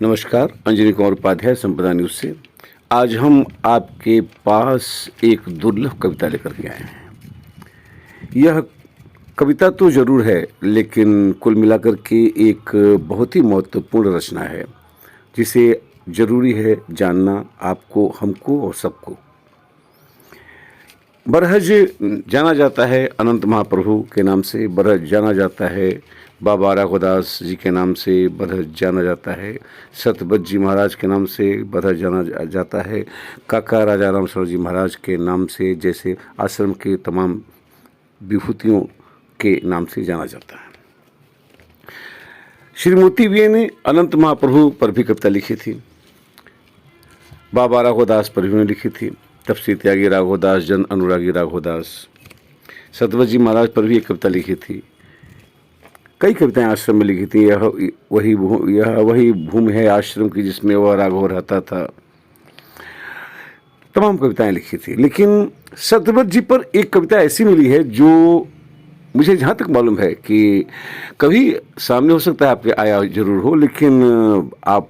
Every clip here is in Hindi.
नमस्कार, अंजनी कुमार उपाध्याय संपदा न्यूज़ से। आज हम आपके पास एक दुर्लभ कविता लेकर के आए हैं। यह कविता तो ज़रूर है, लेकिन कुल मिलाकर के एक बहुत ही महत्वपूर्ण रचना है, जिसे ज़रूरी है जानना आपको, हमको और सबको। बरहज जाना जाता है अनंत महाप्रभु के नाम से, बरहज जाना जाता है बाबा राघोदास जी के नाम से, बरहज जाना जाता है सतबत जी महाराज के नाम से, बरहज जाना जाता है काका राजा राम शरण जी महाराज के नाम से, जैसे आश्रम के तमाम विभूतियों के नाम से जाना जाता है। श्री मोती वी ने अनंत महाप्रभु पर भी कविता लिखी थी, बाबा राघोदास पर भी उन्होंने लिखी थी, तपसी त्यागी राघोदास, जन अनुरागी राघोदास। सतवत जी महाराज पर भी एक कविता लिखी थी, कई कविताएं आश्रम में लिखी थी। यह वही भूमि है आश्रम की जिसमें वह राघव रहता था, तमाम कविताएं लिखी थी। लेकिन सतवत जी पर एक कविता ऐसी मिली है जो मुझे जहाँ तक मालूम है कि कभी सामने हो सकता है आपके आया जरूर हो, लेकिन आप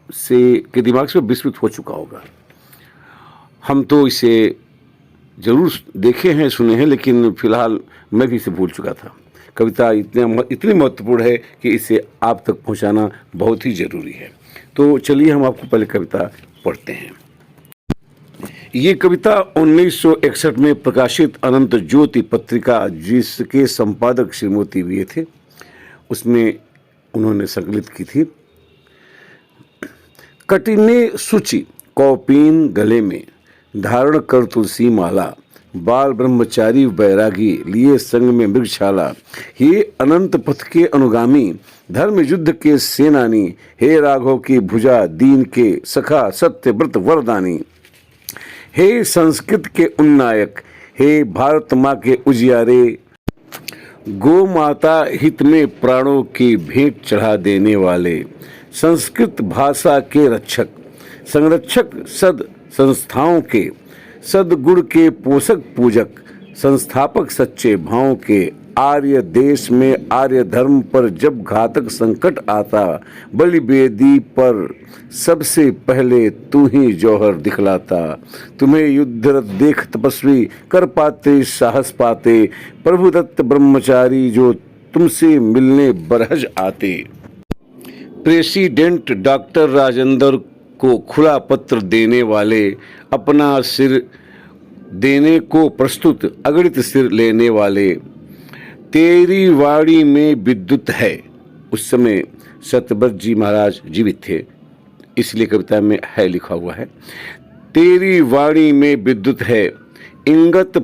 से के दिमाग से विस्मृत हो चुका होगा। हम तो इसे ज़रूर देखे हैं, सुने हैं, लेकिन फिलहाल मैं भी इसे भूल चुका था। कविता इतनी महत्वपूर्ण है कि इसे आप तक पहुंचाना बहुत ही ज़रूरी है। तो चलिए हम आपको पहले कविता पढ़ते हैं। ये कविता 1961 में प्रकाशित अनंत ज्योति पत्रिका, जिसके संपादक श्री मोती वी थे, उसमें उन्होंने संकलित की थी। कटिने सूची कौपीन गले में, धारण कर तुलसी माला, बाल ब्रह्मचारी बैरागी, लिए संग में मृगशाला। हे अनंत पथ के अनुगामी, धर्म युद्ध के सेनानी, हे राघव की भुजा, दीन के सखा, सत्य व्रत वरदानी। हे संस्कृत के उन्नायक, हे भारत माँ के उजियारे, गो माता हित में प्राणों की भेंट चढ़ा देने वाले, संस्कृत भाषा के रक्षक, संरक्षक सद संस्थाओं के, सदगुण के पोषक पूजक, संस्थापक सच्चे भाव के। आर्य देश में आर्य धर्म पर जब घातक संकट आता, बलि वेदी पर सबसे पहले तू ही जौहर दिखलाता। तुम्हें युद्धरत देख तपस्वी कर पाते साहस पाते, प्रभु दत्त ब्रह्मचारी जो तुमसे मिलने बरहज आते। प्रेसिडेंट डॉक्टर राजेंद्र को खुला पत्र देने वाले, अपना सिर देने को प्रस्तुत अगणित सिर लेने वाले। तेरी वाणी में विद्युत है, उस समय सतबत जी महाराज जीवित थे, इसलिए कविता में है लिखा हुआ है। तेरी वाणी में विद्युत है, इंगत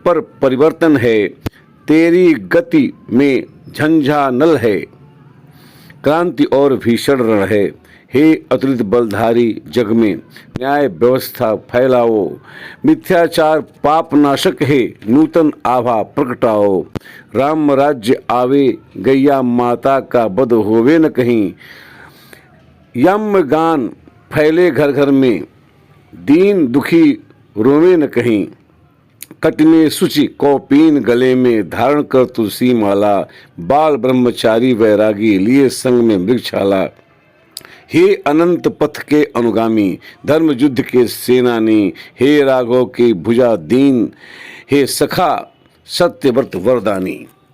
पर परिवर्तन है, तेरी गति में झंझा नल है, क्रांति और भीषण रण है। हे अतुलित बलधारी, जग में न्याय व्यवस्था फैलाओ, मिथ्याचार पाप नाशक है, नूतन आभा प्रगटाओ। राम राज्य आवे, गैया माता का बध होवे न कहीं, यम गान फैले घर घर में, दीन दुखी रोवे न कहीं। कटिने सूची कौपीन गले में, धारण कर तुलसी माला, बाल ब्रह्मचारी वैरागी, लिए संग में मृगशाला। हे अनंत पथ के अनुगामी, धर्म युद्ध के सेनानी, हे राघव की भुजा दीन, हे सखा सत्य व्रत वरदानी।